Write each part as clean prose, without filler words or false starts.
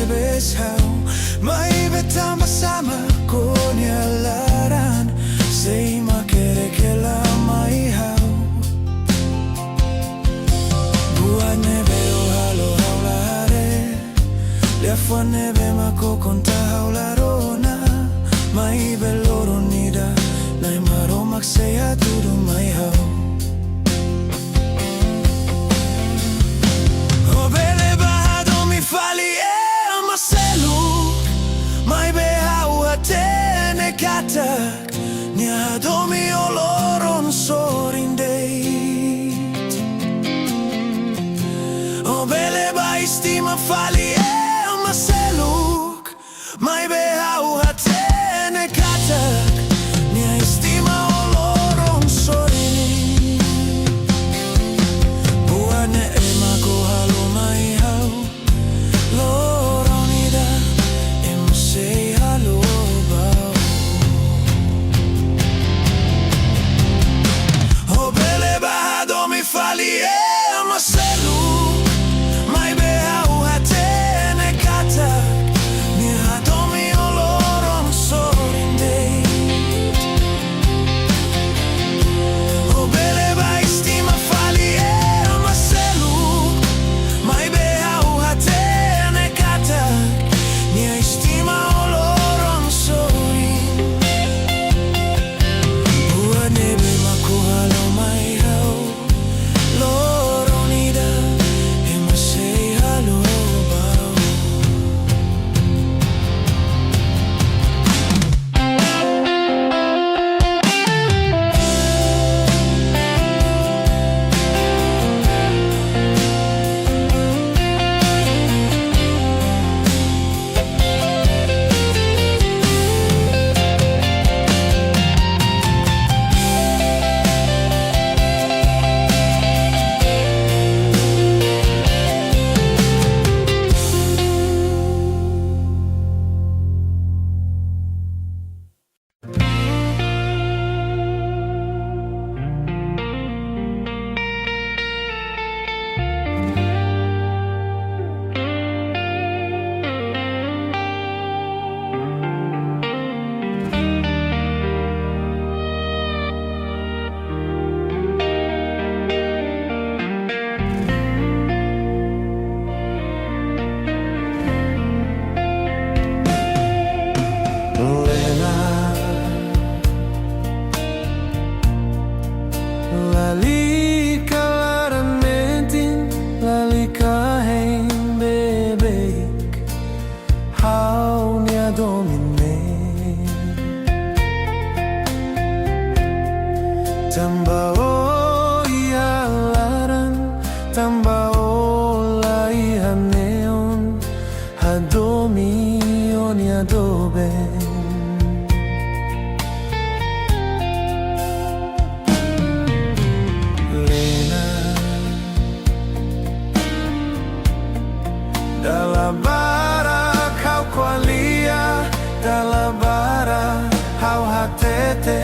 besaw May bersama konyalaran Say makerekela maihau Buat nebe o halo haulare Liafua nebe mako konta haularona Mai beloro nida Nai maromak saya tudu maihau Nia domi oloron sorindeit O bele ba istima fali maseluk Mai behau hatene katak Nia istima oloron sorindeit Buane ema ko halo mai hau Loronida emo say halo Fali maselu mai behau hatene katak Ni hadomi oloron sorindeit O bele ba istima fali maselu mai behau hatene katak Ni istima oloron sorin Buat nebe mako halo mai hau Loronida ema say halo bau Tamba o ialaran, tamba o laihan neon, hadomi on yadoben. Lena dalabara kau kualia, dalabara hau hatete.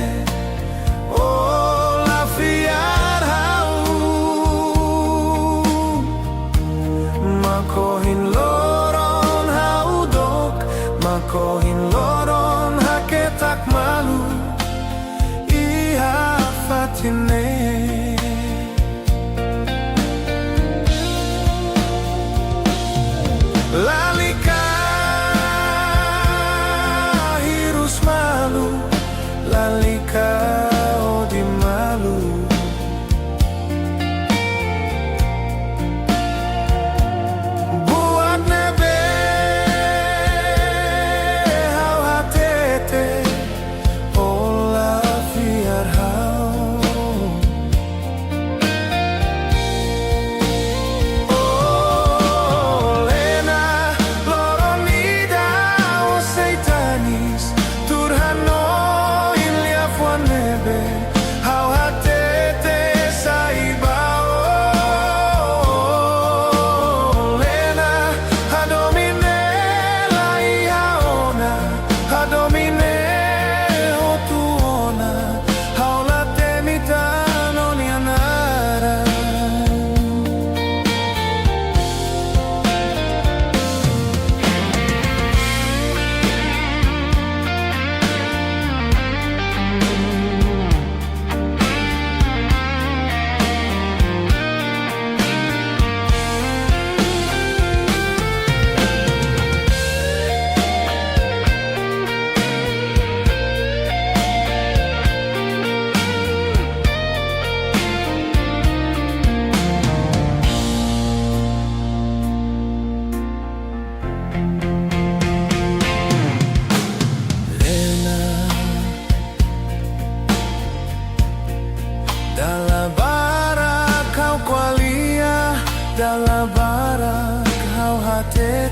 Makohin loron haudok, makohin loron haketak malu, iha fatine. Lalika hirus malu, lalika odi malu.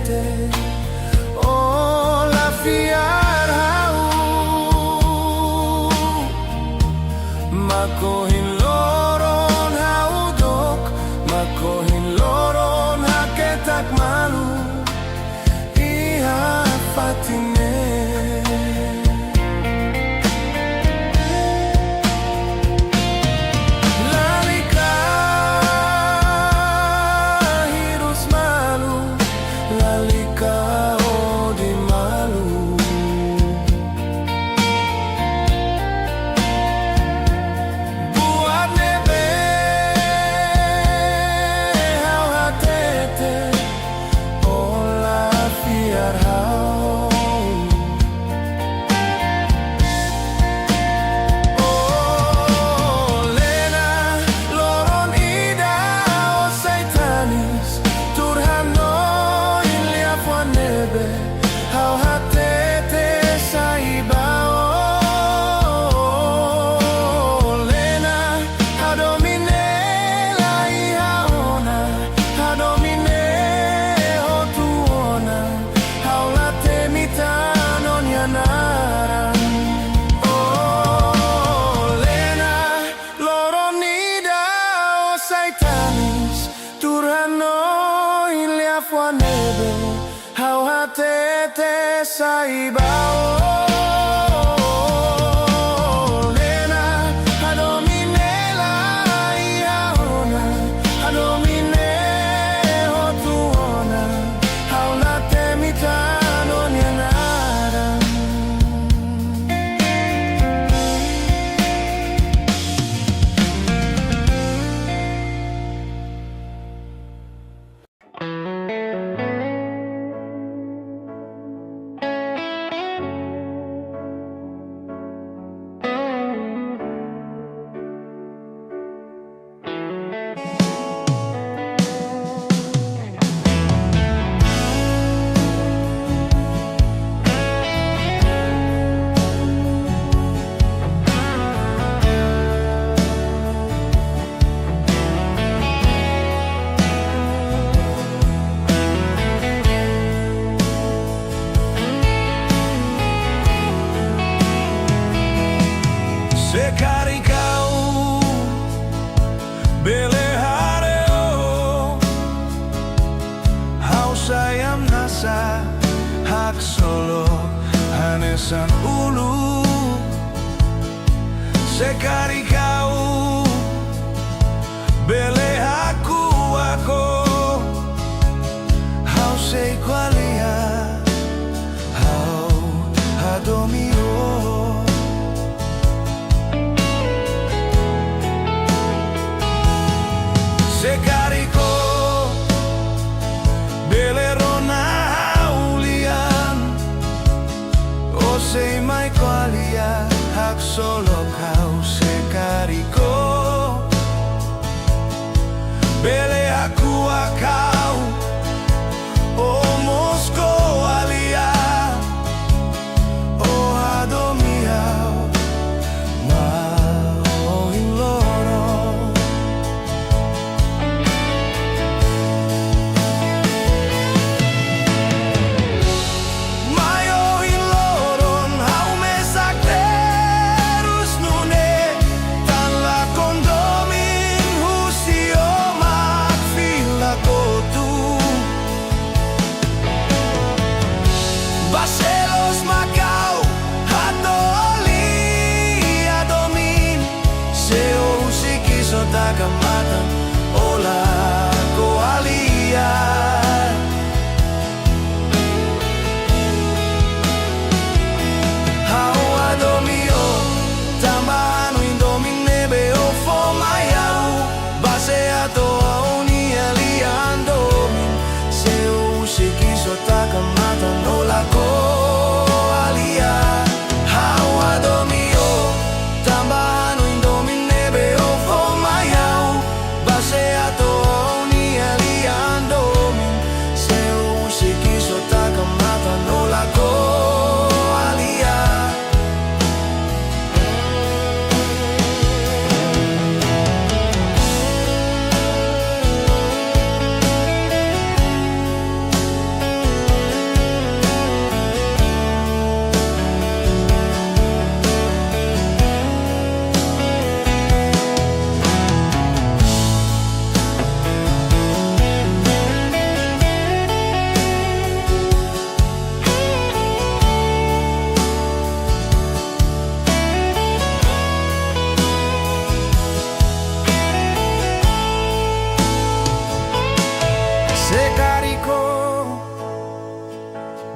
tete oh la fiar hau makohin loron haudok makohin loron haketak malu iha fatine Hau hatete saibao Lena hadomine la iahona hadomine hotuona Hau late mitano nyanara Sekali kau bele hareo Hau sayam nasa hak solo hanesan ulu Sekali kau bele aku Hau sei qualia Hau hadomio Sekariko belerona ulian O sei mai qualia hak solo kau sekali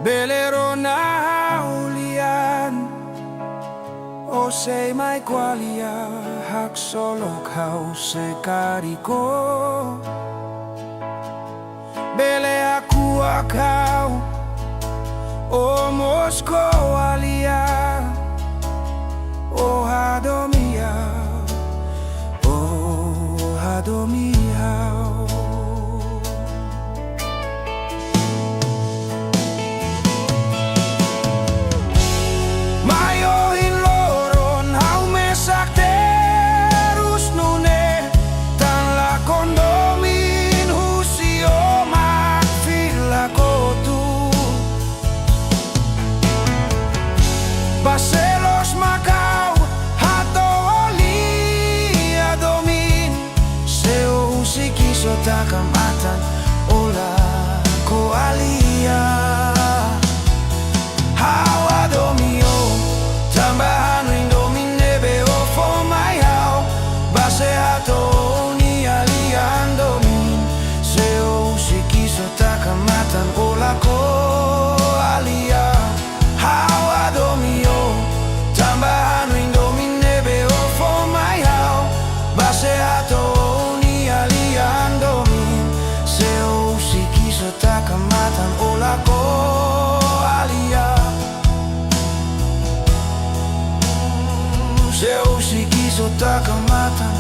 Belero na ulian o sei mai qualia hak solo kau sekariko. Bele aku akau o Moskow alia o hadomia o hadomia. Baselos Macau, hato olia domin. Seo usikiso takamatan, ola ko alia. Hawa domio, tambahan ring domin nebe o for my how. Base hato ni alian domin. Seo usikiso takamatan, ola ko alia. Hawa domio, tambahan ring domin nebe o for my how. Base hato ni alian domin. Seo usikiso takamatan, ola ko alia. Seo usikiso takamatan,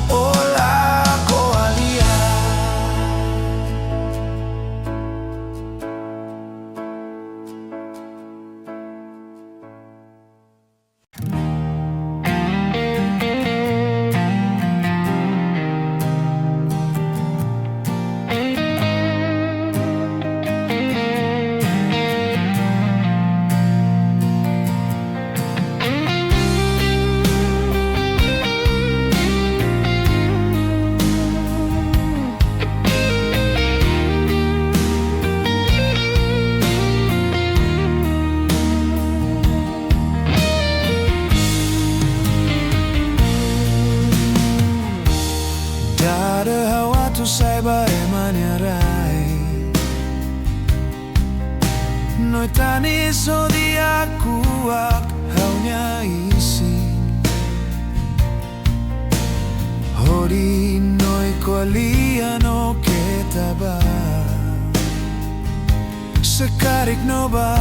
ola ko alia. Dada hawa tu sai bae maniarai. Noi tani so di aku ak haunya isi. Hori noi kolia no ketaba. Sekarik no ba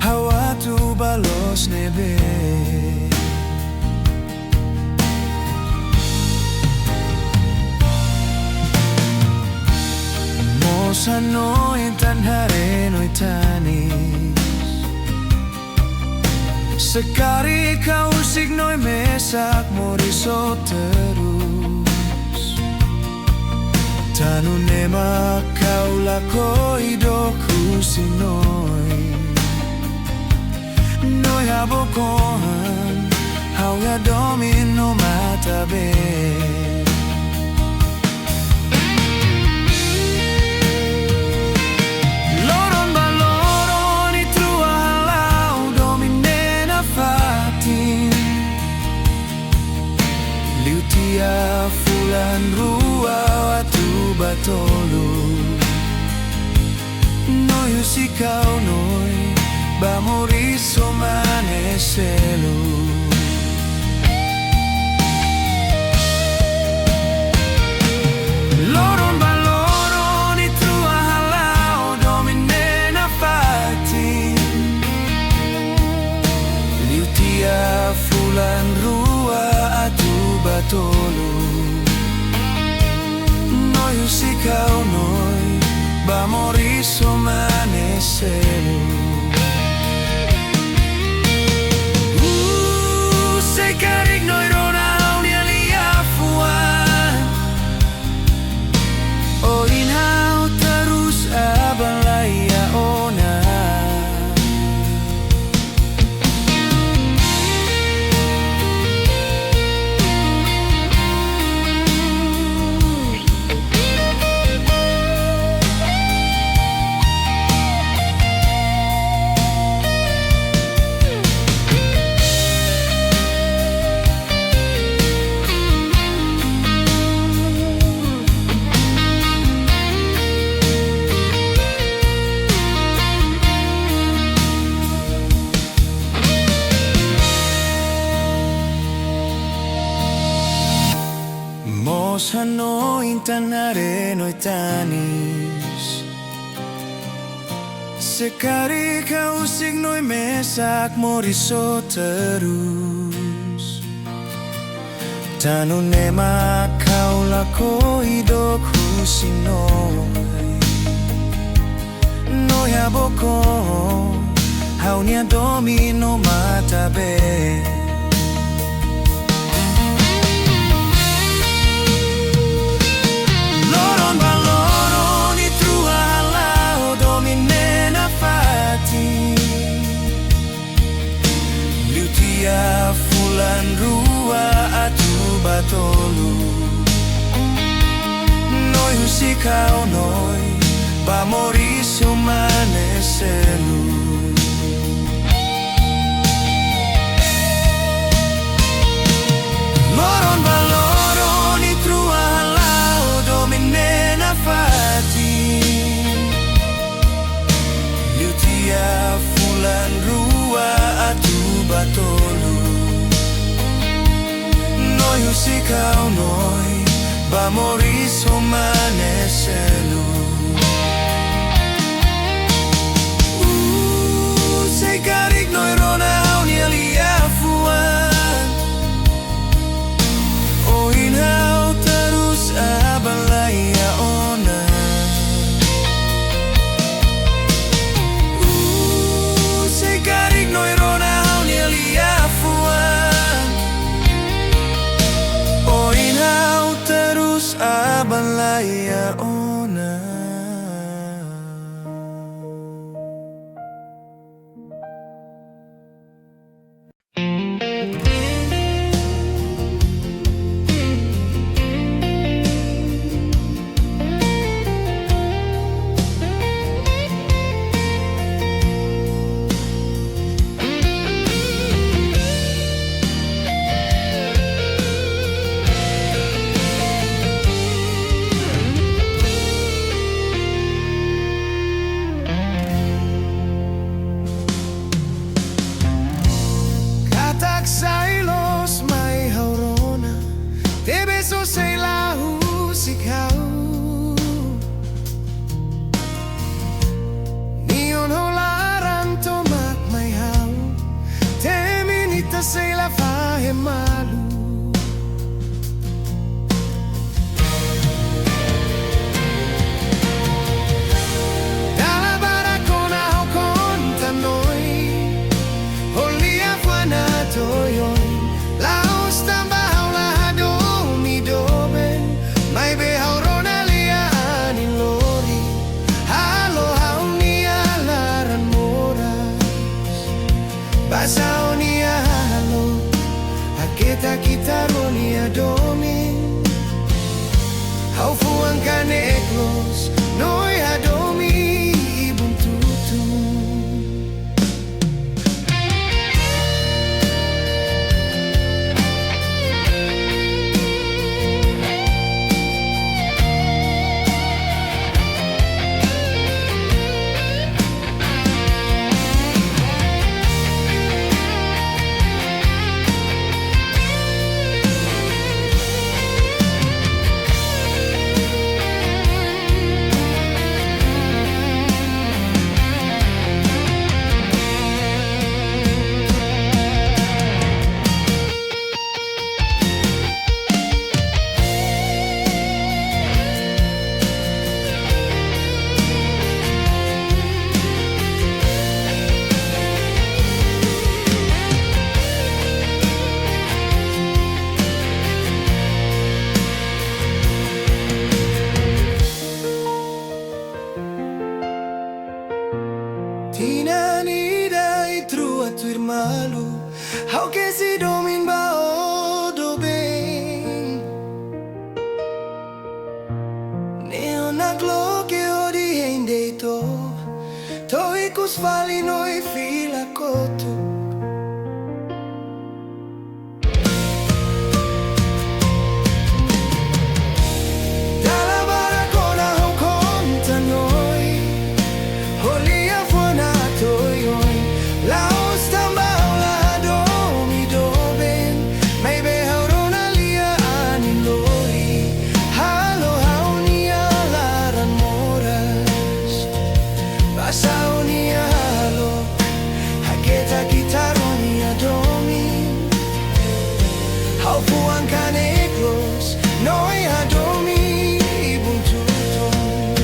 hawa tu balos nebe. Sano intan hare no itanis. Sekali kau signoi mesak moriso terus. Tanu nema kau lakoi doku sinoi. Noi abokohan hau ya domino matabe. Fulan rua watu batolu. Noi usikau noi bamoriso maneselu. Loron baloron itu halau dominena fati. Liutia fulan rua atu batolu. Noi usikau noi bamoriso maneselu. Hanoi tanare noi tanis Sekali kau usik noi mesak moriso terus Tanune makau lako idok husinoi Noi aboko haunia domino matabe Fulan rua atu batolu Noi husikau noi ba moriso maneselu Loron baloron i trua halao domine na fati Liutia fulan rua atu batolu Noi husikau noi ba moriso maneselu Sei karik noi rona hau ni aliafuan Oh inhau terus abalaya ona Sei karik noi rona hau ni aliafuan Oh inhau terus abalaya ona Sailos mai haurona Te beso sei lahu sikau Nion holaran tomak mai hau Te minita sei la fahe malu Dalla baracona hau conta noi Holia fuana toyon Laos tambah la domi doben Mai behaurona lia anin lori Halo haunia laran moras Basaonia halo Aketa kitaronia domin Hau fuang kaneklos Noi hadomi ibun tutum Tina nida i tro att du är malu Hau que si domin ba odo bem Neona gloke odi hendeito Toikus fali noi fila kotu Dalla baracona hau conta noi Holia fuana toyon Laos tambah la domi doben Mai behaurona lia anin lori Pasaunia halo Haketa kitaronia domin Haufuan kaneklos Noi adomi ibun tuton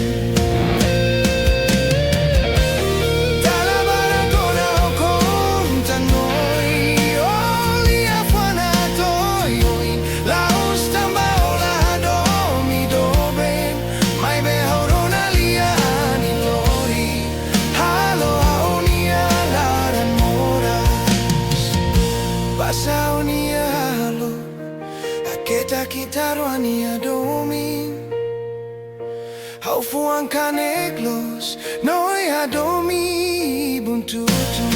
Talabara kona okonta noi Oli afuana toyoin Laos tamba ola adomi doben Mai behorona lia anilori Halo aonia laran moras Pasaunia halo Kita kitaroania domin Haufuan kaneklos Noi adomi buntutun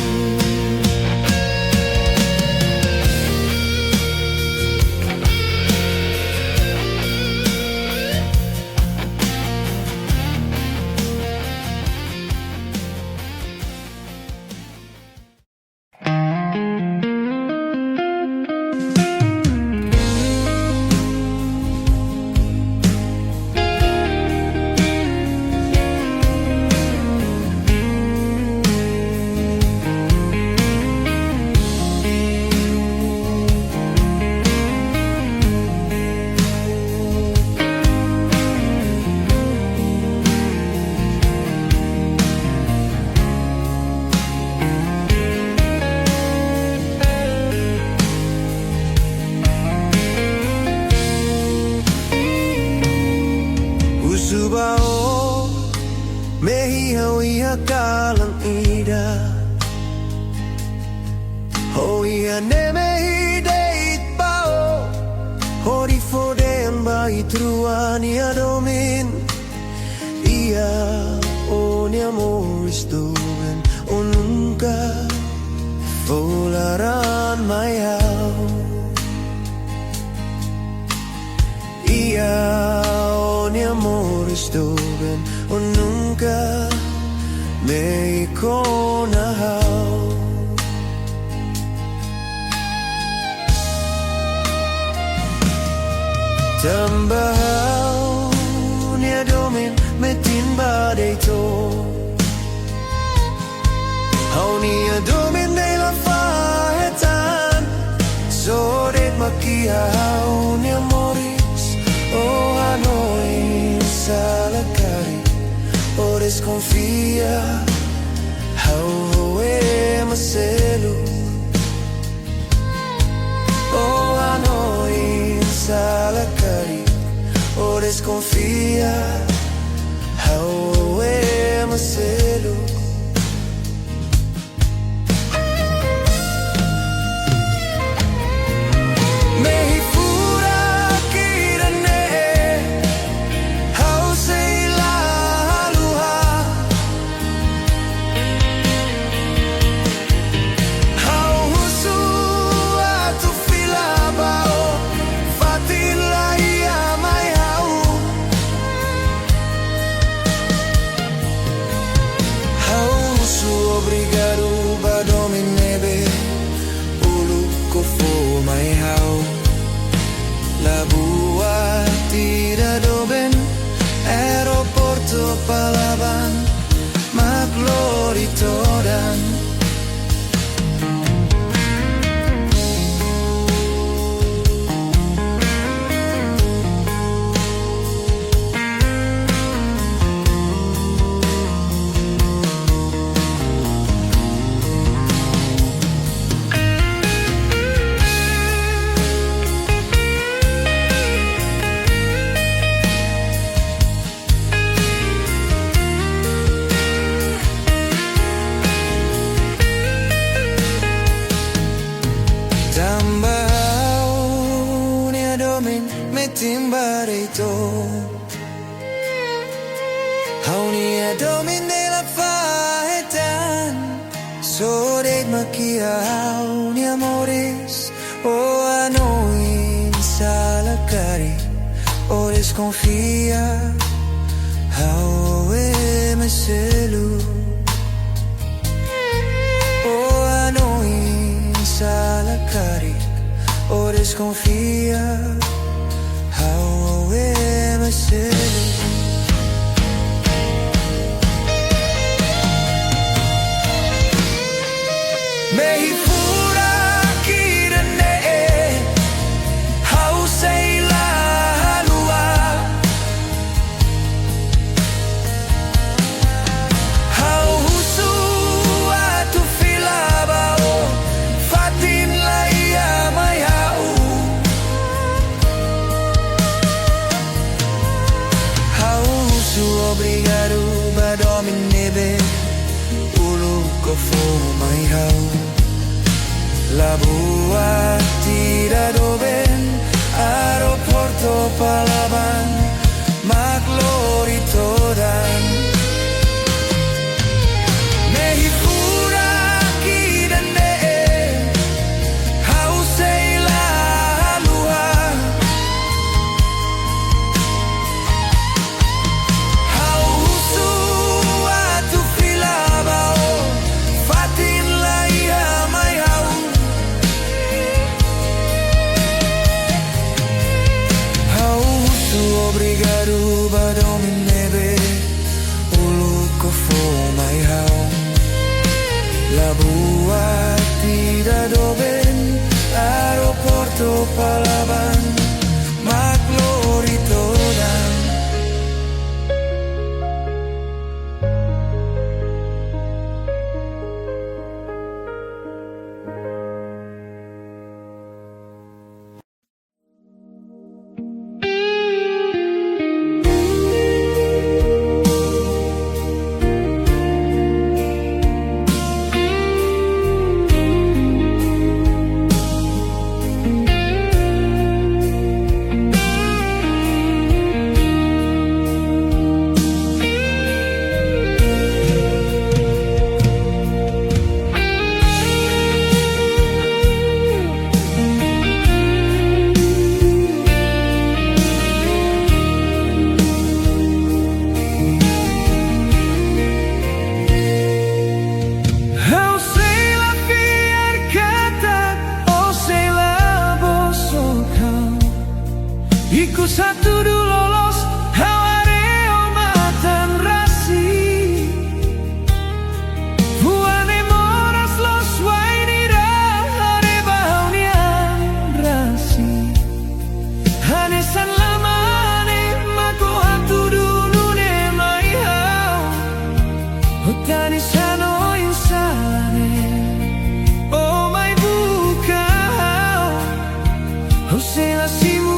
Subao mehiau ia kalang ida ho ia nemehi deit bao hori foden bai truan ia domin ia onia moistoven o nunca volarán maiau ia onia moistoven o nunca me ikonahau Tambahau nia domin metin badeito Hau nia domin nela fahetan Sodet makiau nia moris O Hanoi salakari O desconfia Hau e maselu O Hanoi salakari O desconfia Hau e maselu Obrigado, badome nebe Ulu kofo mai hau La bua tira doben Aeroporto Palawan Maglori todan Tambahau nia domin metin badeito Hau nia domin nela fahetan Sodet makiau nia moris O Hanoi salakari O desconfia Hau e maselu O Hanoi salakari O desconfia How I am a city mai hau la buah tidak doben aeroporto Palawan maglori todan nehi pura kidan de hau sei la lua hau su atu filabao fatin la ia mai hau hau su obrigado badomin nebe ulu kofo mai hau la buah tidak doben aeroporto Palawan maglori todan Iku satu du lolos hawareo matan rasi Buane moras los wainira hare baunian rasi Hanesan lamane mako hatu dulu ne mai hau Hotani sano insane Oh mai buka hau Hosela simu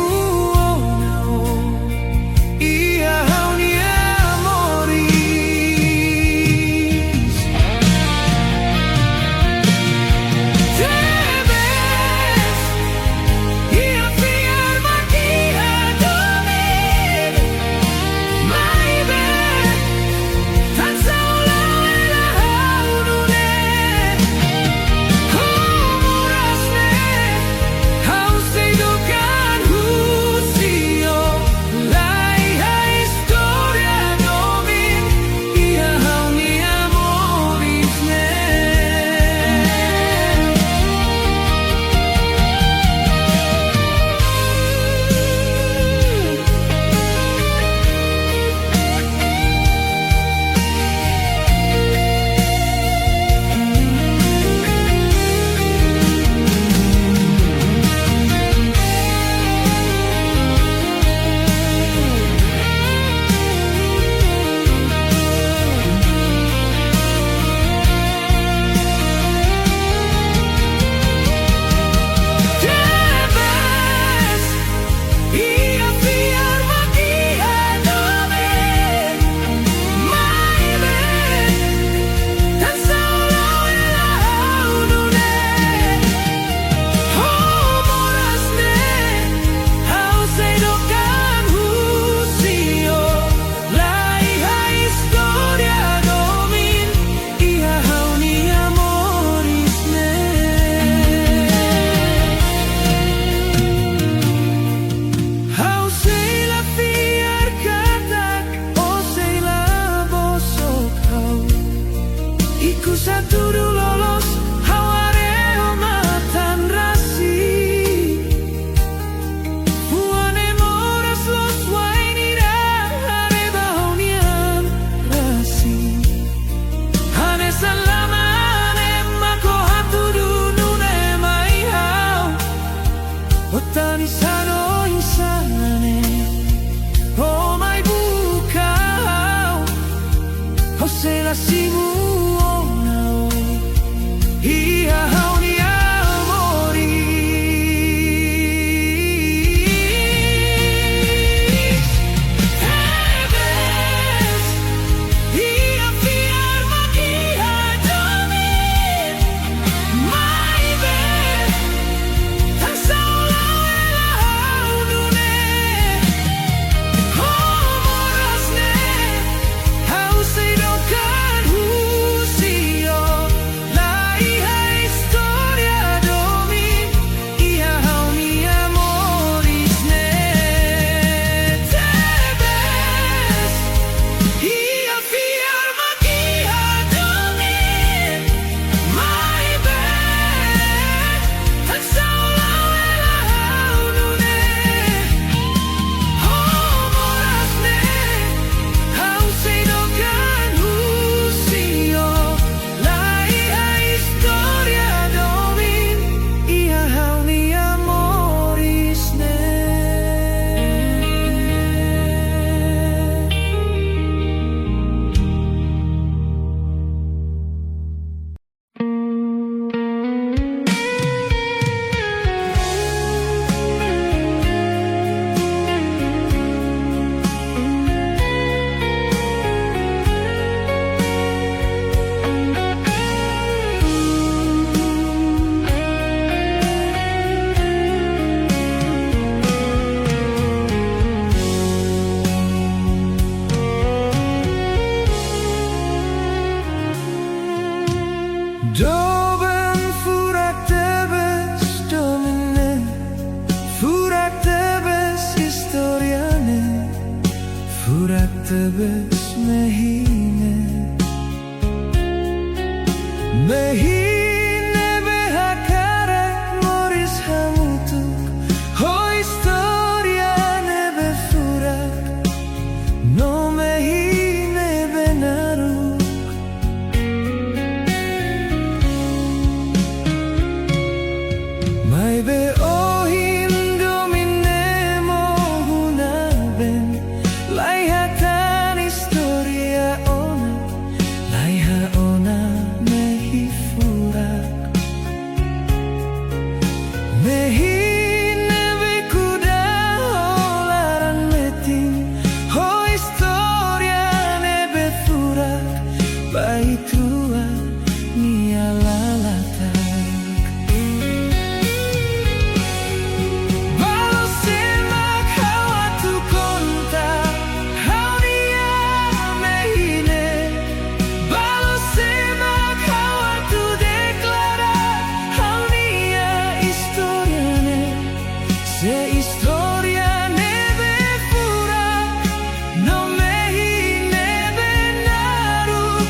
Otani sano insane Oh mai buka Hose la simu onao Ia hau ni amori Hebes Ia fiar makia domi tebes mehine Mehine behakare moris hamutuk Ho historia nebe furak No mehine benaruk Mai be ohin domine mohuna ben Laihatan historia ona Laiha ona mehi furak Mehine be kuda holaran meting Ho historia nebe furak Baitua nia lalatak Balo semak hawatu konta Haunia mehine Balo semak hawatu deklara Haunia historiane Se historia nebe furak No mehine benaruk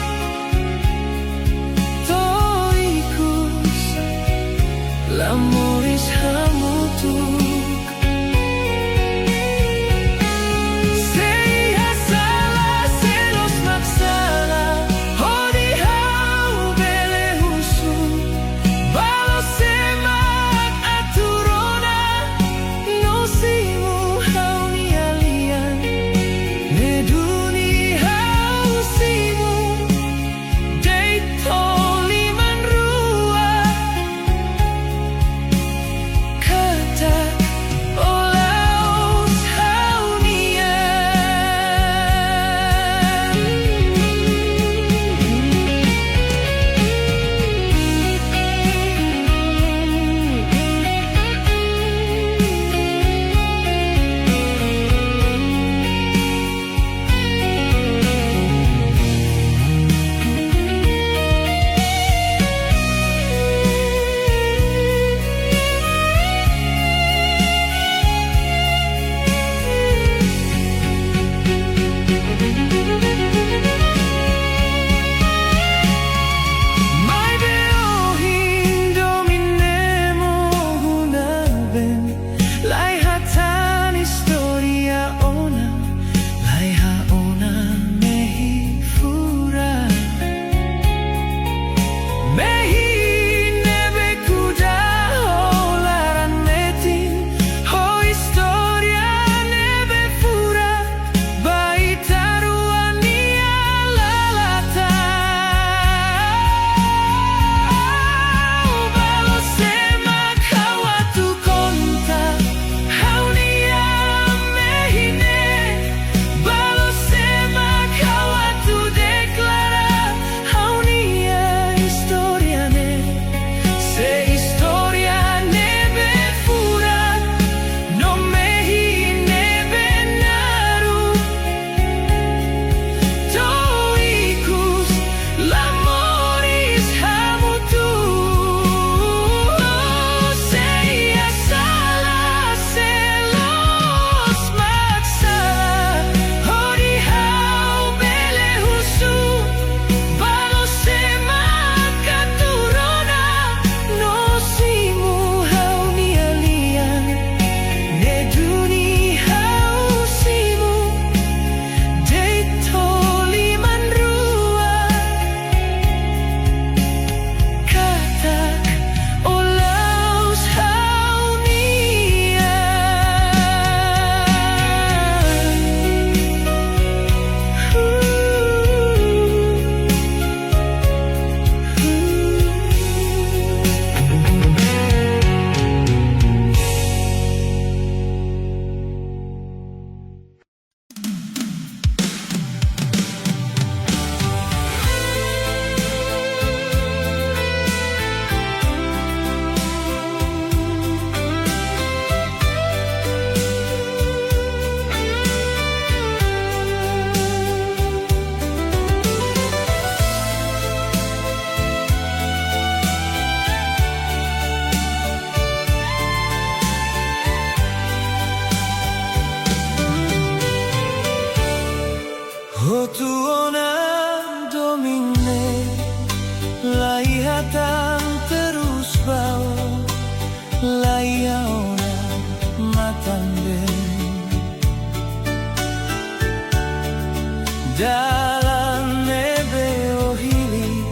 dalam nebeo hili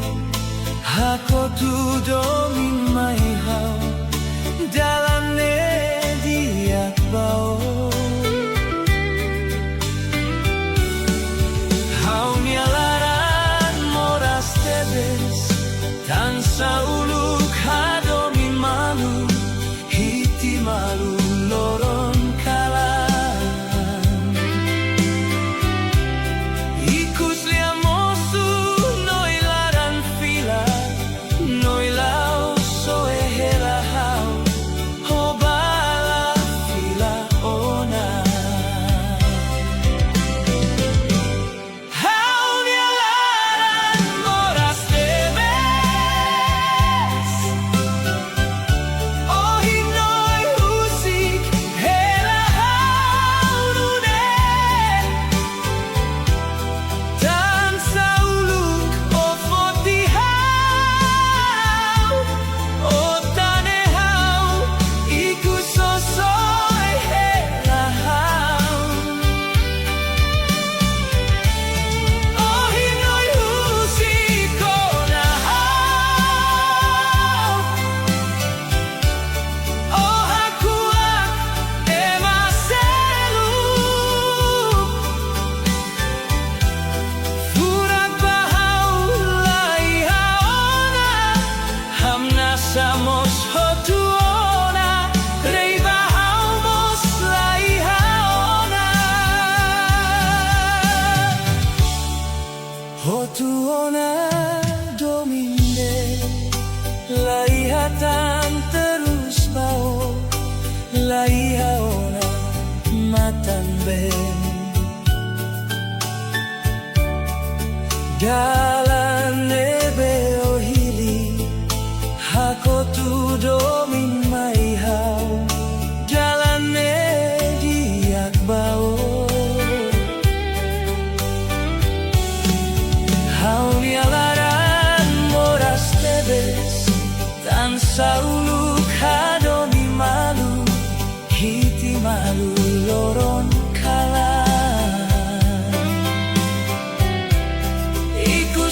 hako tu domin mai hau dalam ne diak bao hau mialaran moras tebes tansa uluk hadomi malu hiti malu loron Somos hotuona, reiva haumos lai haona. Hotuona domine, lai hatan terus bau, lai haona matan ben. Dalam nebeo hili hako tu domin mai hau dalam ne diak bao hau mialaran moras tebes tansa uluk hadomi malu hiti malu loron kalan ikut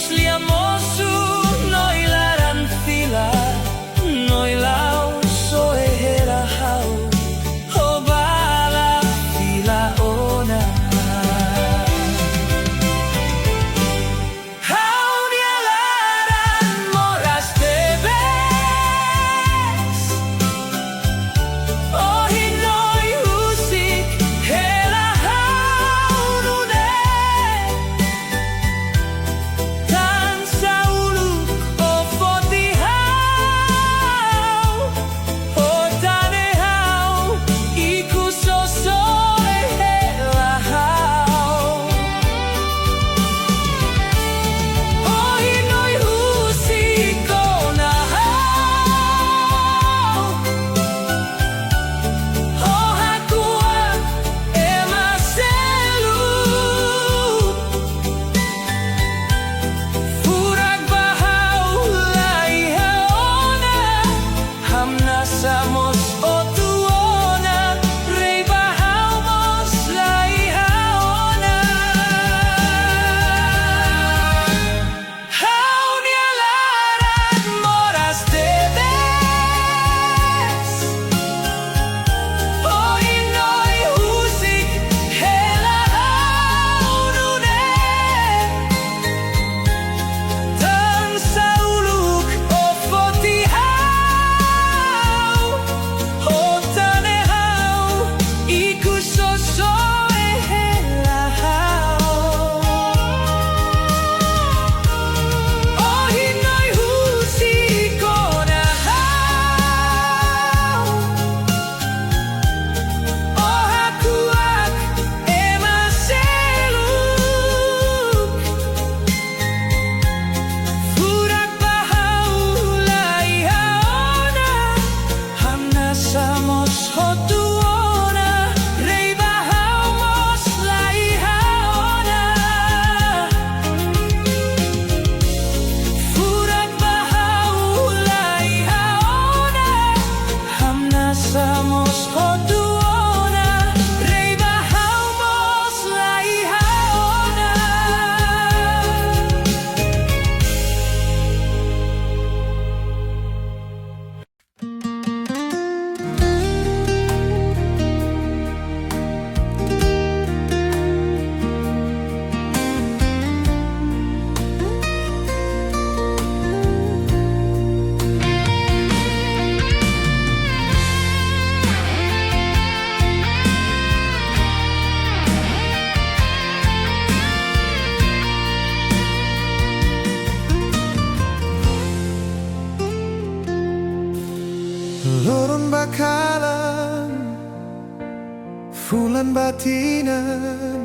Lorong bakalan Fulan batinan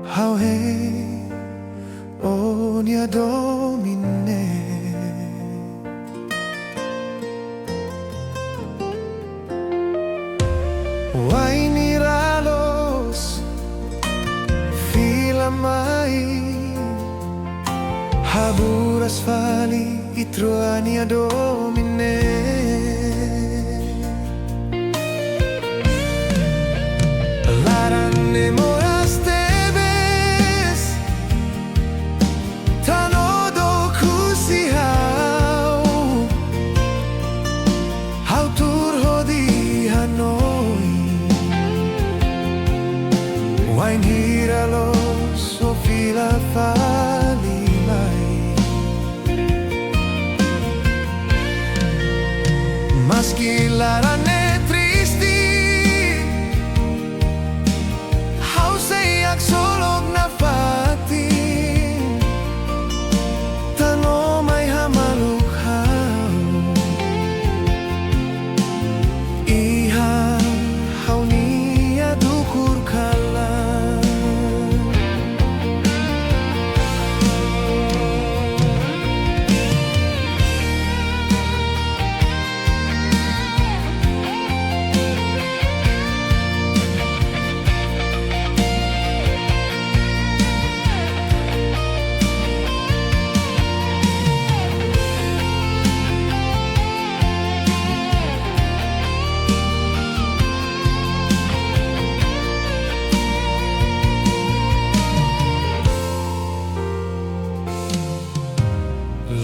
Hau hei Onia domine Waini ralos Fila mai Haburas fali Itruania domine Laranne moras tebes Tanodo kusihau Hau turho di Hanoi Wain hiralos o fila fali mai Maski laranne tristi Hau sayak solog na fati Tano may hamaluk hau Iha hau niya dukur kalan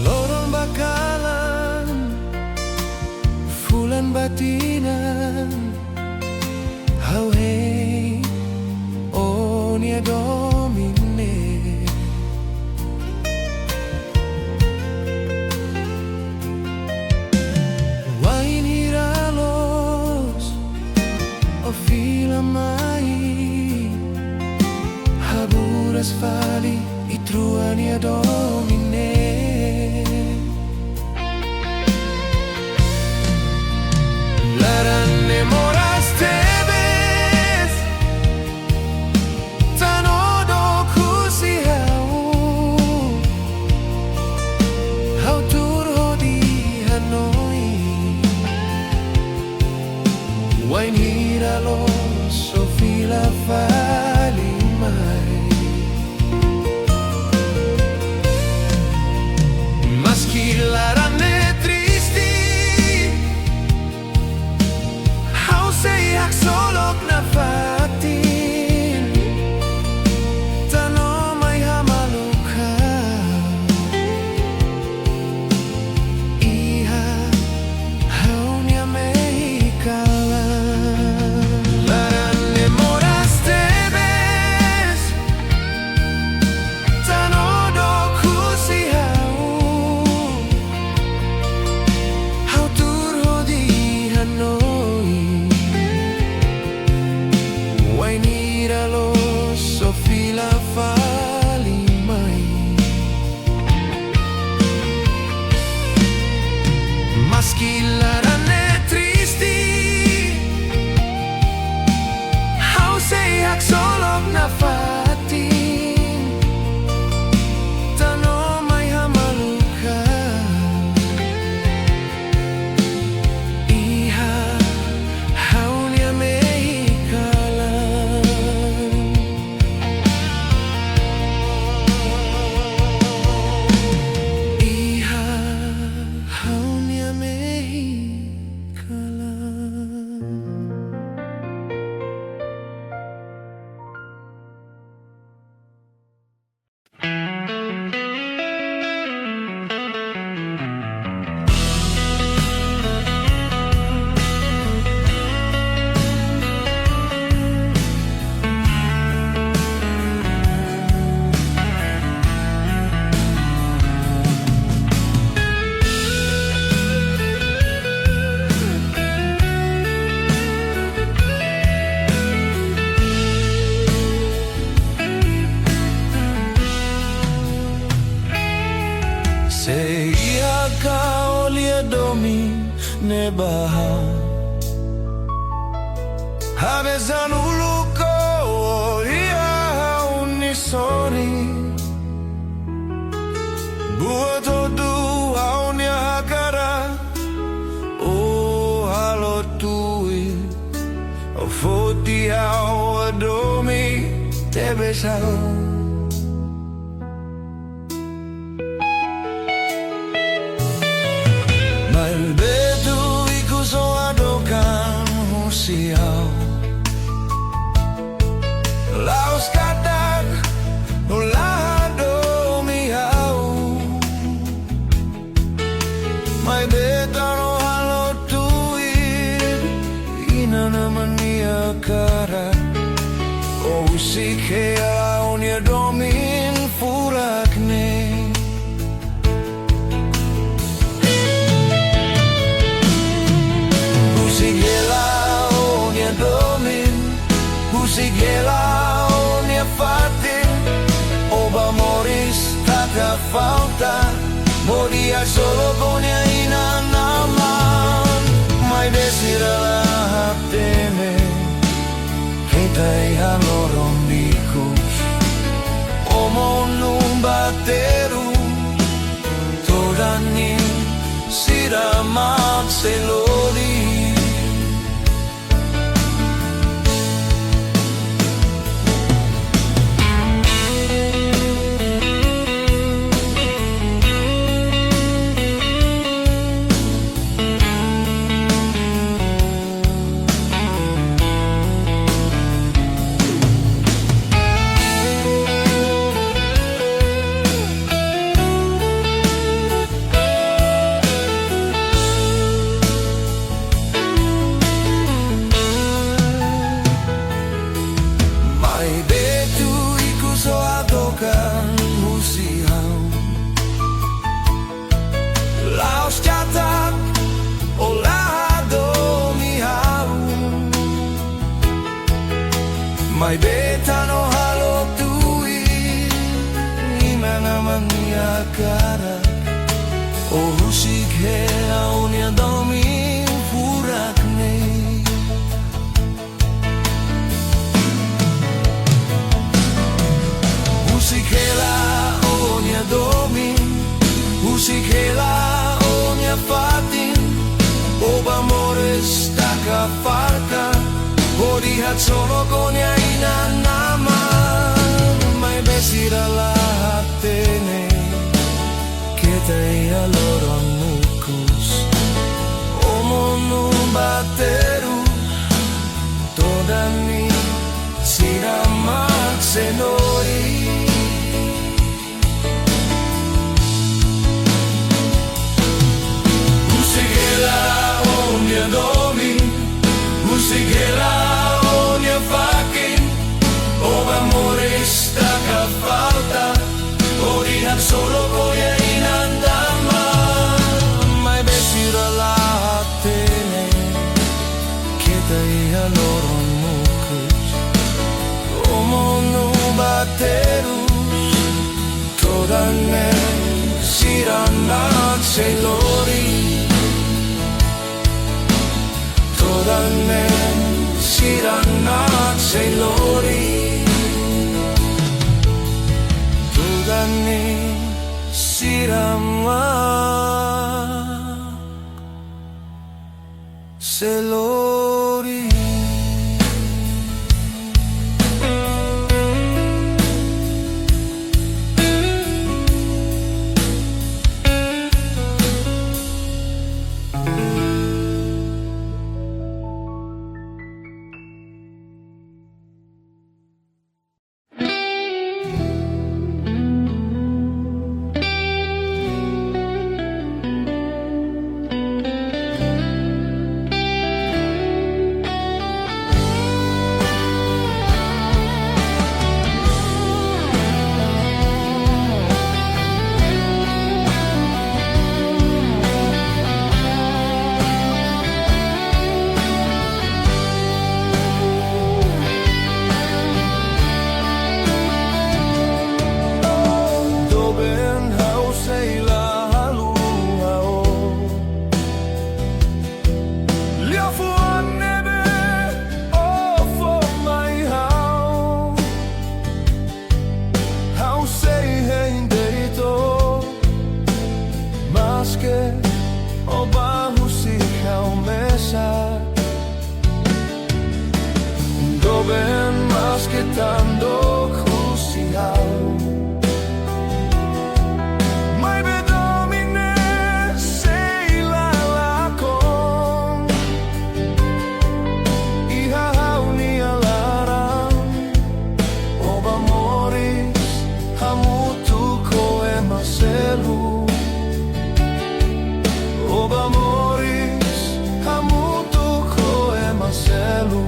Lorong bakalan Fulan batinan Hau hei Onia domine Wain hiralos O fila mai Haburas fali Itruania domine Laranne moras tebes Tanodo kusihau Hau turho di Hanoi Wain hiralos o fila fali mai Maski laranne tristi Hau sayak solok na fatin Tano may hamaluk hau Iha hau niya may kalan Laranne moras tebes Tanodo kusihau Hau turho di Hanoi Wain hiralos o fila fali mai Maski laranne tristi Hau sayak solok na fatin Tano may hamaluk hau Iha hau niya may kalan Iha hau niya may kalan Sei ia ka olia domi nebaha Habezan uluko ia unisoni Buat odu aunya hakara Oh halo tui O foti au adomi tebe sao Mai betu iku so adokan musiau Laos katak ulado miau Mai betano halo tuin ina namania kara O usike aunia domin furakne Usigela aunia domin Usigela aunia fatin Oba moris taka falta Moria solo conia inanaman Mai desirala hatene Kita ihaloron dikus Omo numbateru Todani siramat selori Mai betano halo tui Imana mania cara O husik he aunia domi furakne Husik hela aunia domi Husik hela aunia fatin Oba mores taka falta Lihat solo konya inanama Mai besirala hatene Kita ia loron mukus Omonu bateru Todani siramat senoi Usigela onia domi Usigela fucking Oh amore stacca falta Oh lihat solo koya inandama Mai besira la hatene Kita ia loron mukus Omonu baterus Todane siranat selori Todane siranat selori Todane siramat selori que o bajo si mesa do ben mas que tanto crucial mai bedomine sei la lakon iha hauni alarang oba moris hamutu koe maselu oba moris hamutu koe maselu.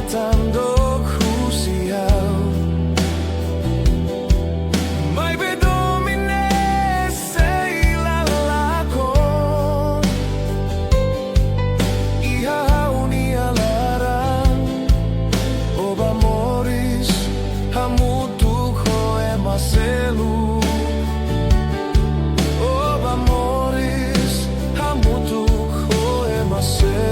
Tanto crucial mai bedomine sei la lakon iha hauni alarang oba moris hamutu koe maselu oba moris hamutu koe maselu.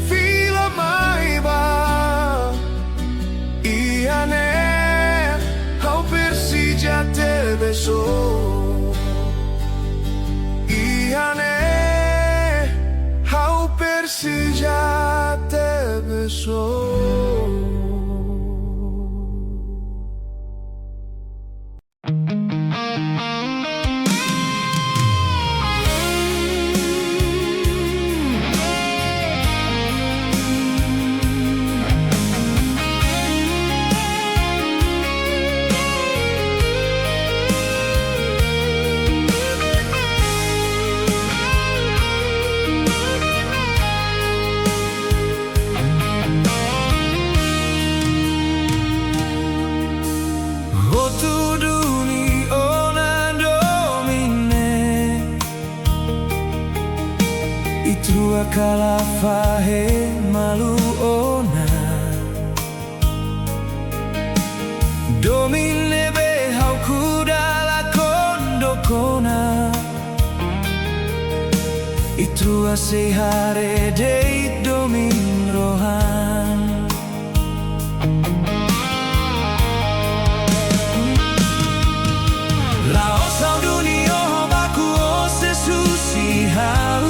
Fila mai ba iane hau persija te beso iane hau persija te beso. Kala fahe malu ona domine be hau kudala kondo kona itu ase hare dei domin rohan lao sau dunia baku ose susi hau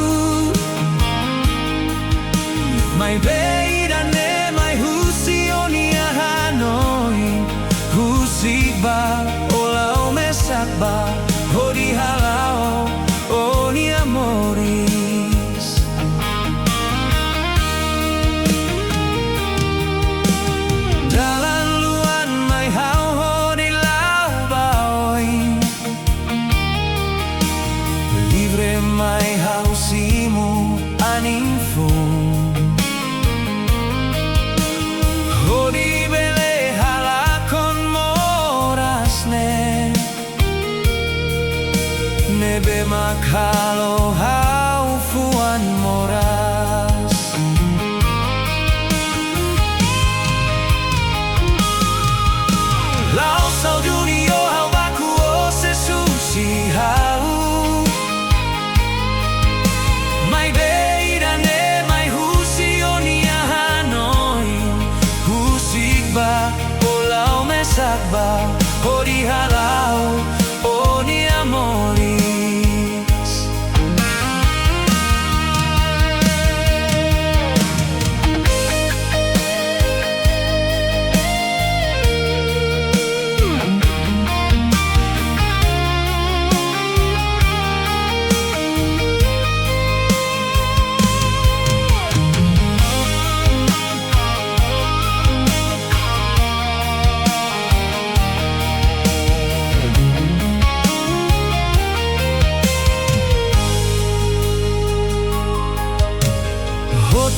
nebe makalo haufuan moras. Lau sau dunia hau baku o se susi hau. Mai beira ne mai husi o nia Hanoi. Husik ba o lau mesak ba o di halau o ni amoris.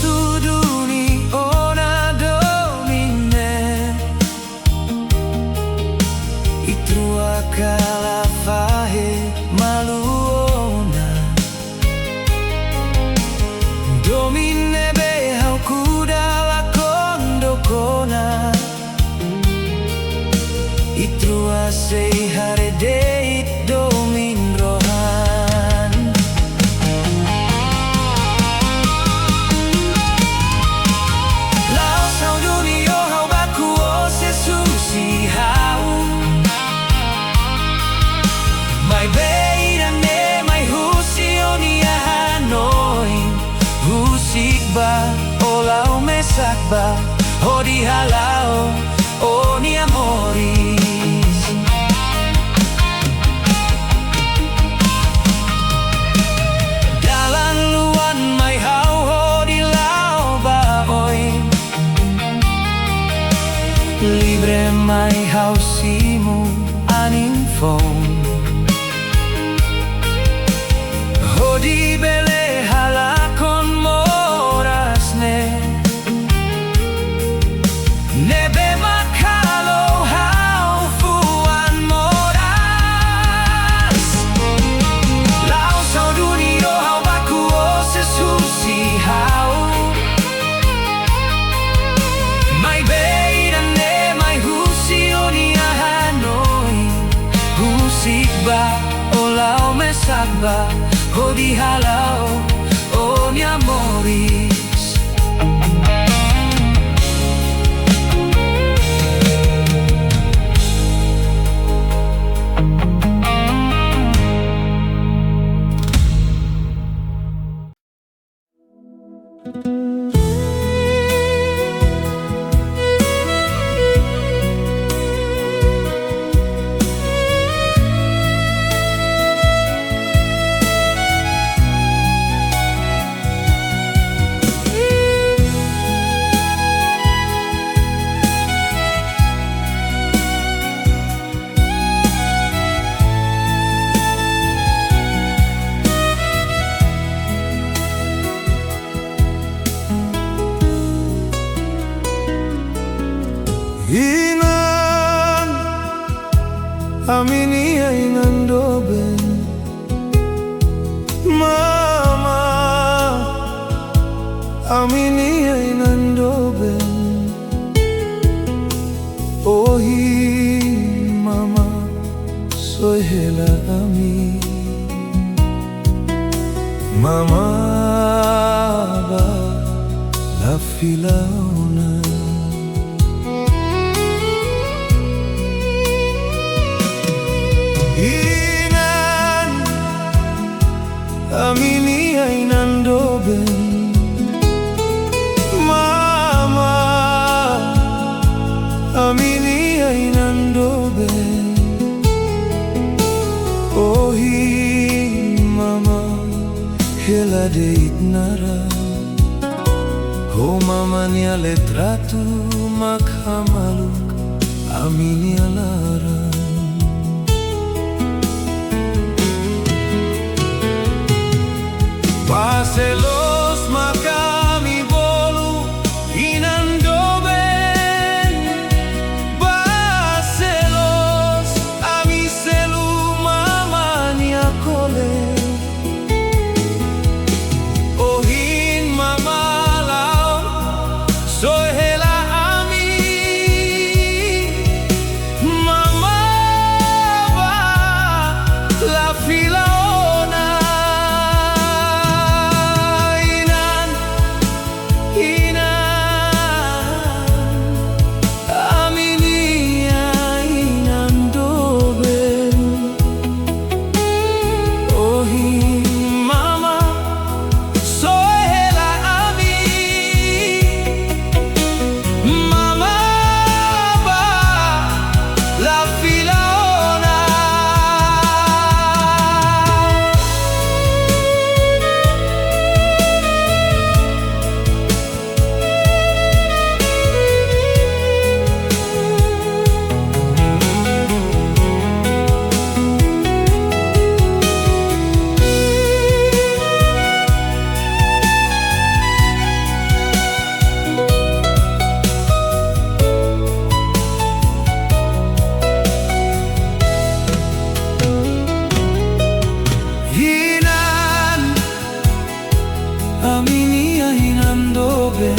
Tu duni ona domine itrua kala fahe maluona domine behau kuda la kondokona itrua sei haredeit domin rohan. Mai beira ne mai husi o nia Hanoi. Husik ba o lau mesak ba o di halau o ni amoris. Dalan luan mai hau ho di lau ba oi. Libre mai hau simu anin fong. Di bele halakon morasne nebe makalo haufuan moras. Lau sau dunia hau baku o se susi hau. Mai beira ne mai husi o nia Hanoi. Husik ba o lau mesak ba o di halau o ni amoris. Inan amini inan doben mama amini inan doben ohi mama soy hela ami mama ba la filauna. Inan amini inan doben mama amini inan doben ohi mama hela deit nara ho mama nia letratu makhamaluk amini alara. Paselos makami bolu inan doben. Paselos ami selu mama nia kole doben.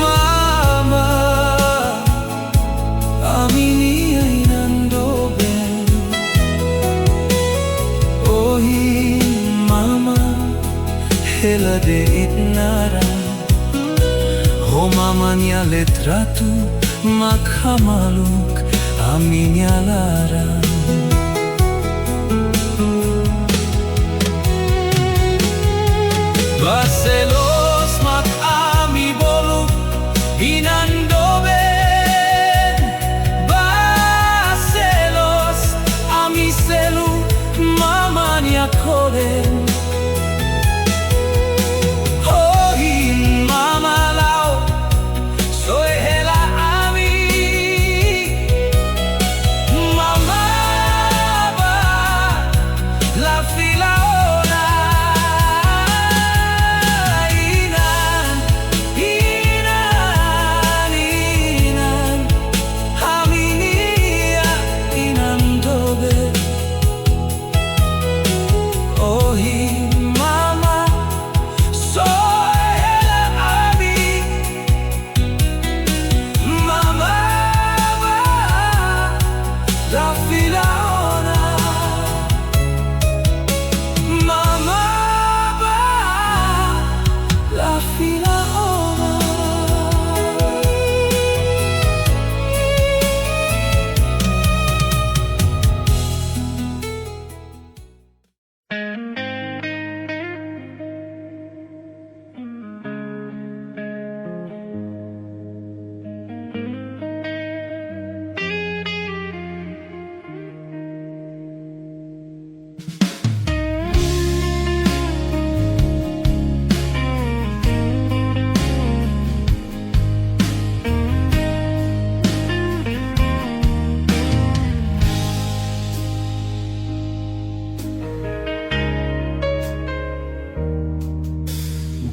Mama, amini ainan doben. Ohi mama, hela de itnara. O mama nya letratu makhamaluk aminya larang. Baselos mak ami boluk inandoben. Baselos ami selu mama nya kolen.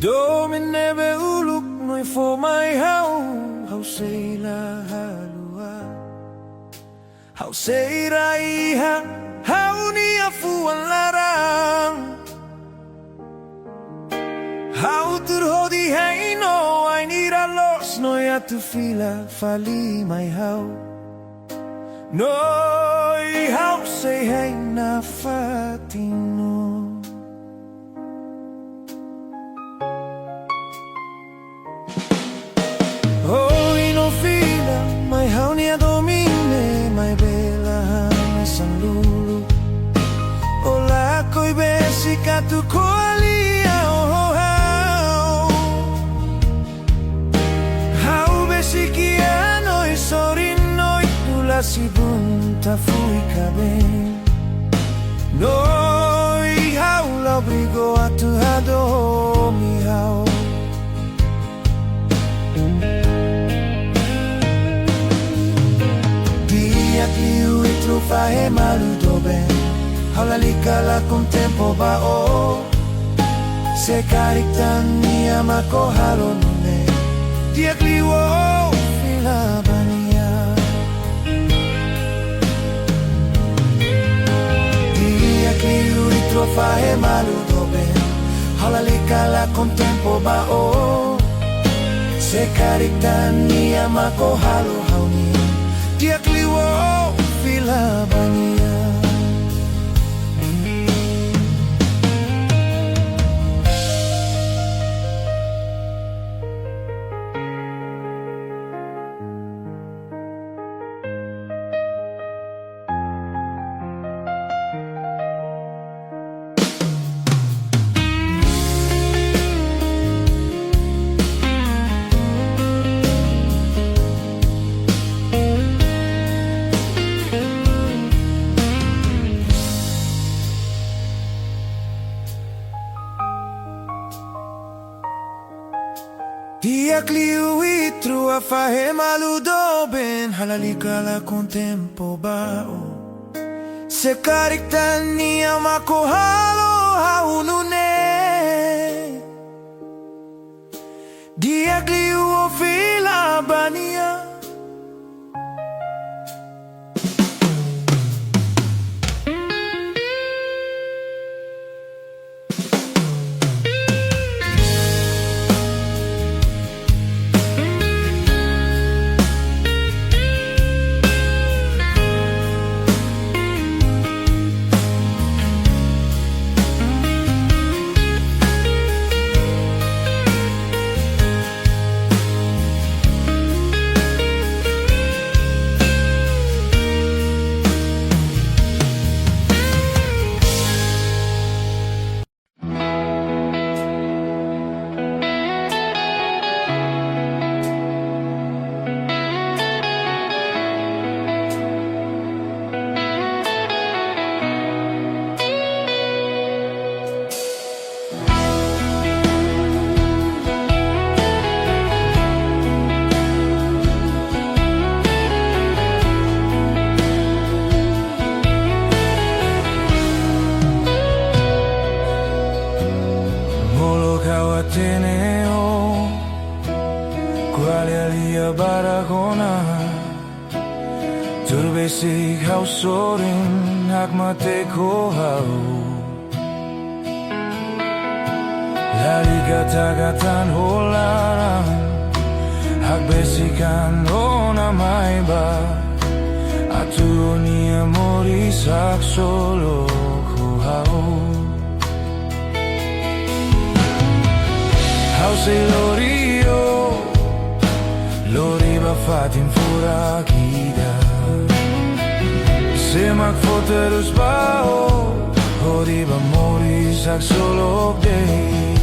Domin nebe uluk noi for my how say la halua, how say raiha, how ni afuan larang, how turhodi hey no I need a loss no ya tu fila fali my how, no how say hey na fatino. Mai haunia domine, mai bela hame sanlulu. Ola koi besi katu koalia oh hau. Hau besi kia noi sorin noi ula si bunta fui caben. Noi hau la obrigo a tu hado mi hau. Fahe malu doben, halalika la con tempo ba o. Se caritan ni amako halo nune, diakliwo fila bania. Diakliwo itro fahe malu doben, halalika la con tempo ba o. Se caritan ni amako halo hauni, diakliwo fila bania. Diakliu itru a fahe malu doben, halalika la con tempo bao. Se carictan ni amako halo haunune. Diakliu o fila bania. Ateneo, quale alia baragona, terbesik hau sorin hak mateko hau. Lali kata-katan holaran, hak besikan ona maiba, atu ni amori sak solo ko hau. Sei lorio, lori ba fatin fura kida. Se mak foterus bao, hori ba mori sak solo dei.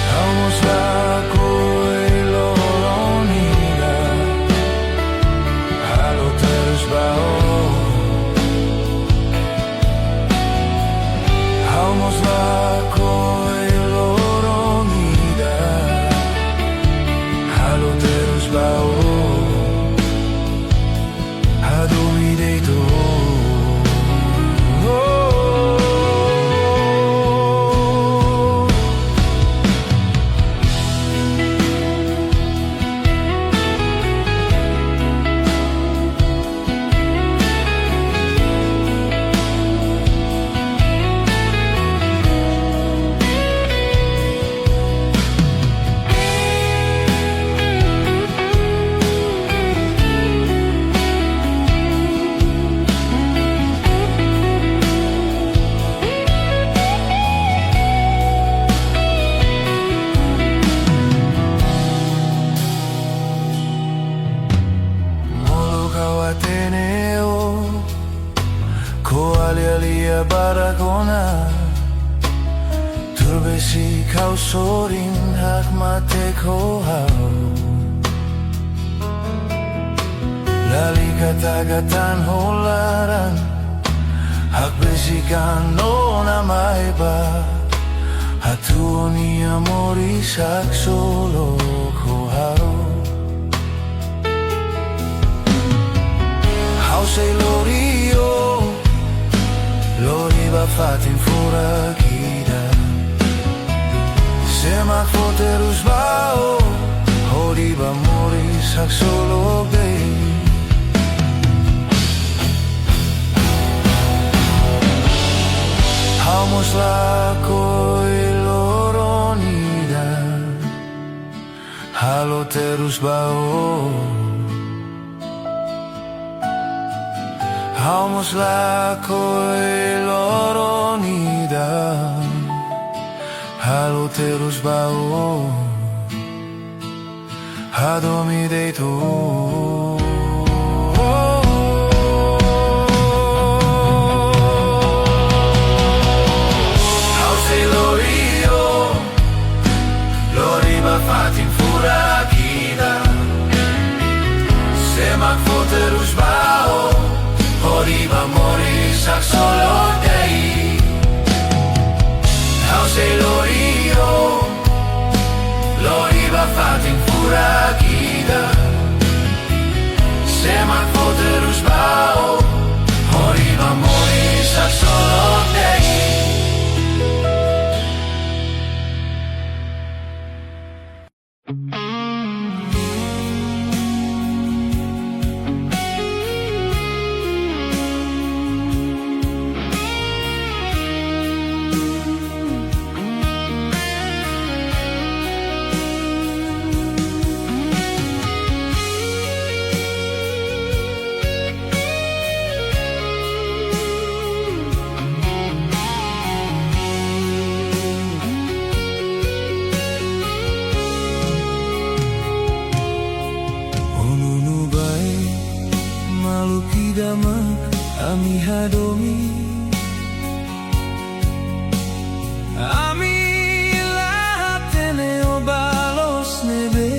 Vamos la coelonida, halo terus bao. Vamos la coelonida, halo terus bao, adumi deito. Ateneo, koalia baragona, turbesi kau sorin hak mateko hau. Lali kata-katan holaran, hak besikan ona maiba, atu ni amori sak solo ko hau. Sei lorio, lori ba fatin fura kida. Se mak foterus bao, hori ba mori sak solo dei. Vamos la coelonida, halo terus bao. Vamos la coelonida, halo terus bao, adomi deito. Fatin fura kida, se mak foterus bao, hori ba mori sak solo dei. Hau sei lorio, lori ba fatin fura kida, se mak foterus bao, hori ba mori sak solo dei. Ami hadomi, ami lahatene obalos nebe,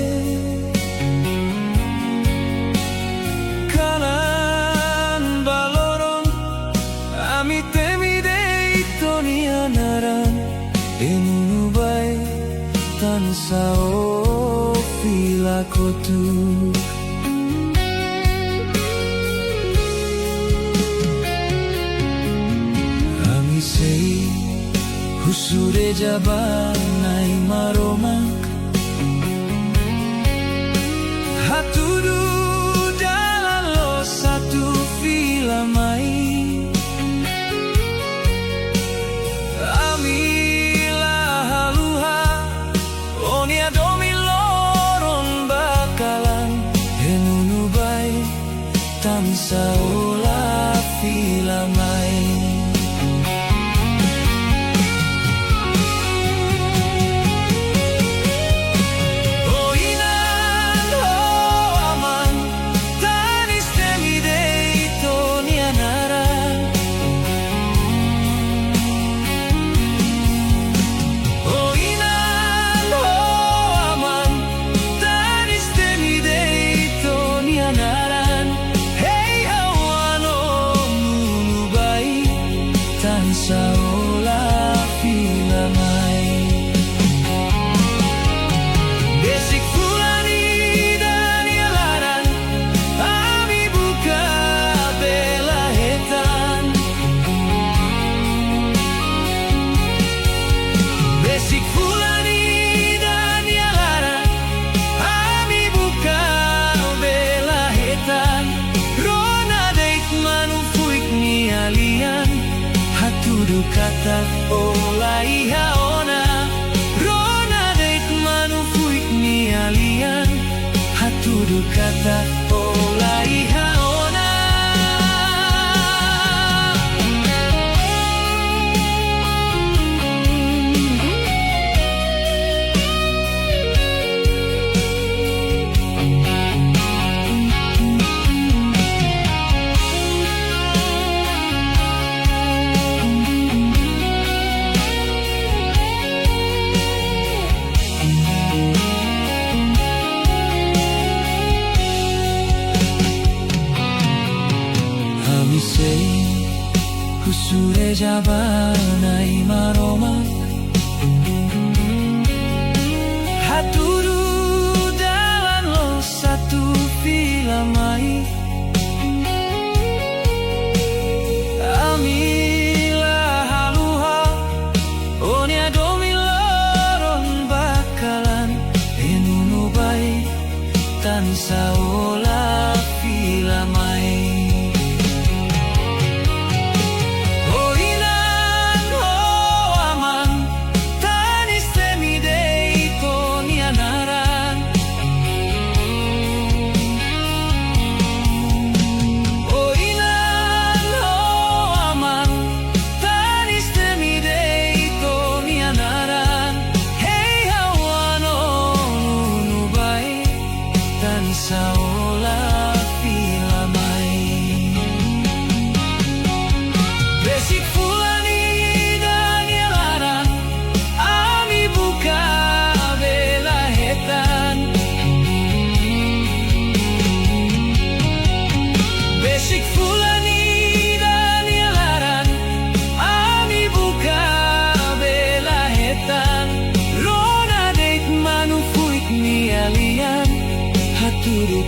kanan baloron, ami temide itoni anaran, enubay tansao filakotu. sei Husureja banai maromak Haturu dalam lo satu filamai Amila haluha Onia domi loron bakalan Henunubai Tamsa ola filamai Kata olai haona Rona deit manu fuik ni alian Hatudu kata olai haona Husureja banai maromak Haturu dalam lo satu filamai Amila haluha Onia domi loron bakalan Enunubai Tansa ola filamai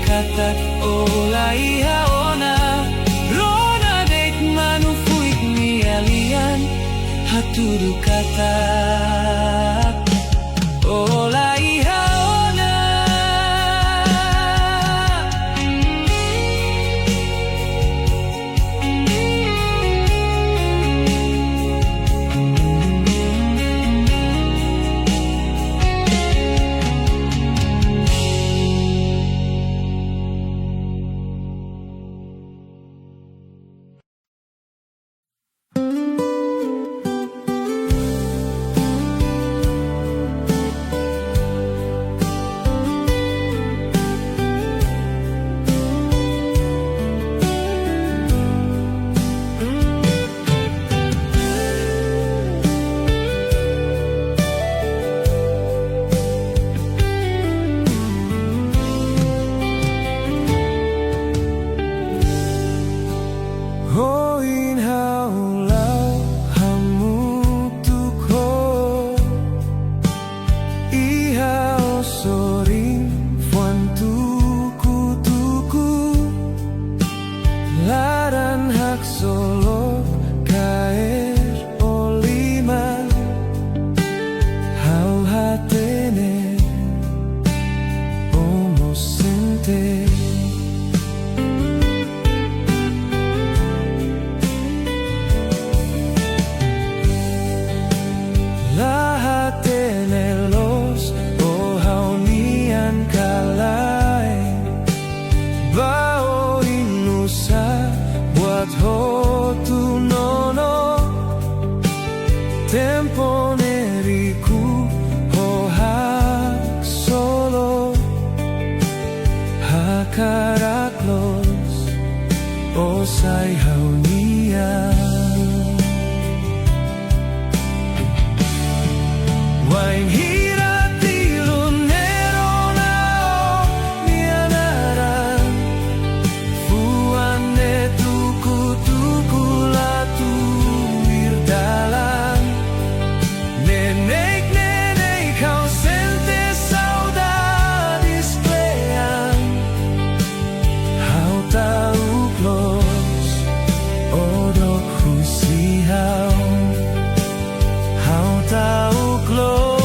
Kata olai haona Rona deit manu fuik ni alian Haturu kata olai haona temponeriku hohak solo hakaraklos osai haunia wain hira tilunero nao mianaran fuane tuku latu irdalan nenek kau sente saudades klean hau tahu klos odok husihau hau tahu klos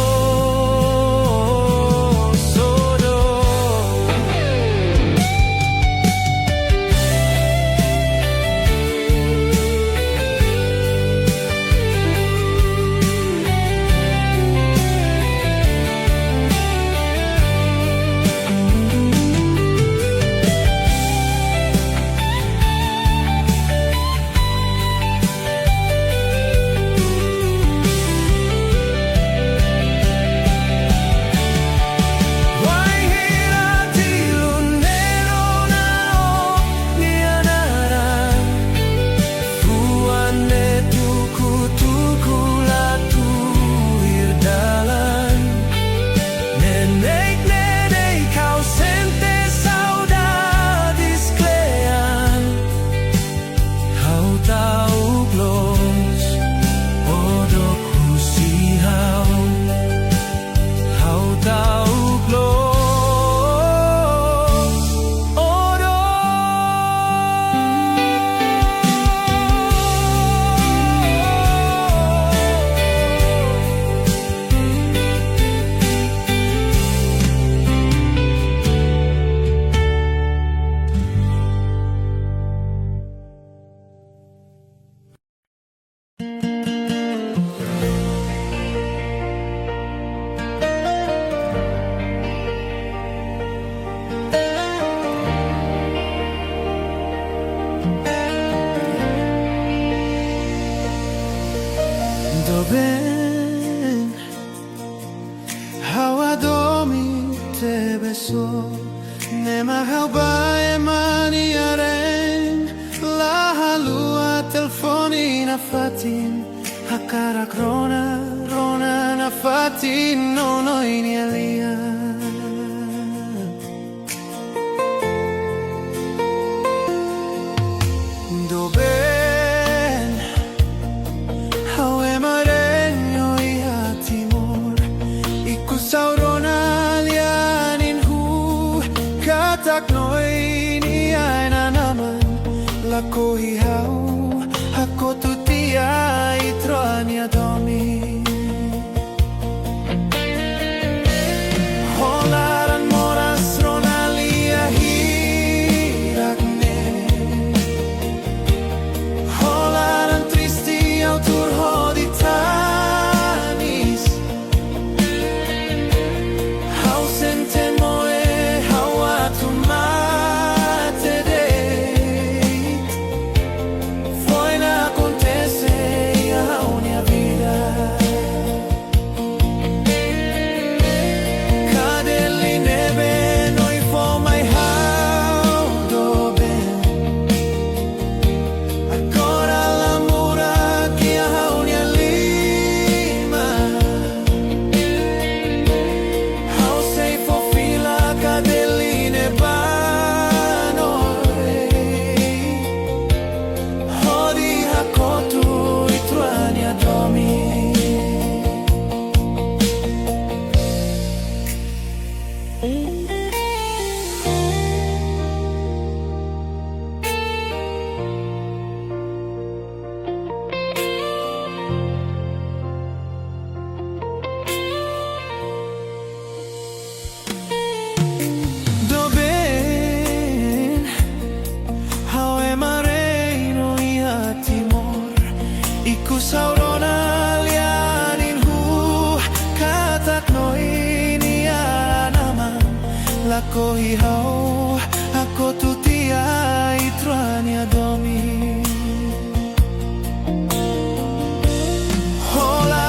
Ben hawa domi te beso nema hau bae mani areng la halua telefoni na fatin hakarak rona na fatin no ini alia do ben hau emarenyo iha timor iku saurona lianin hu katak noini aina naman lako hihau hako tutia itroania domi holaran moras ronalia hirakne holaran tristi autur hoditanis hau sente moe hau atumate deit foi na acontece a minha vida cadeli nebe noi for my how do ben agora l'amore che a minha lima how say for fila cadeli neba hodi hakotu itruania domi do ben how am I reino ia timor iku saurona lianin hu katak noini anaman lako hihau ako tutia itrania domi hola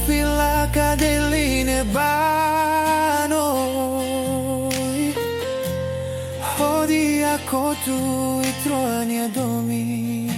fila cadeline banoi Hodi ako tu i trojanje domi